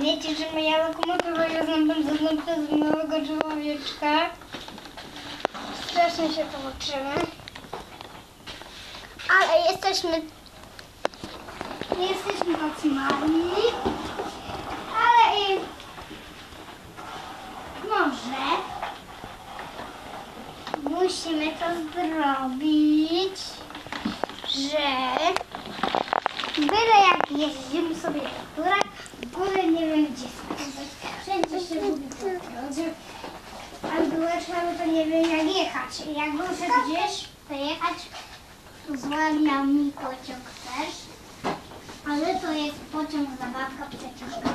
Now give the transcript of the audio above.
Wiecie, że moja lokomotywa jest napędzana przez małego człowieczka. Strasznie się połączymy. Ale jesteśmy tacy mali. Ale i może musimy to zrobić, że byle jak jeździmy sobie do góry, w górę nie wiem gdzie skręcać. Wszędzie się gubi po drodze. A byłeczkami to nie wiem jak jechać. Jak muszę gdzieś pojechać, to zwalnia mi pociąg też. Ale to jest pociąg zabawka, przecież na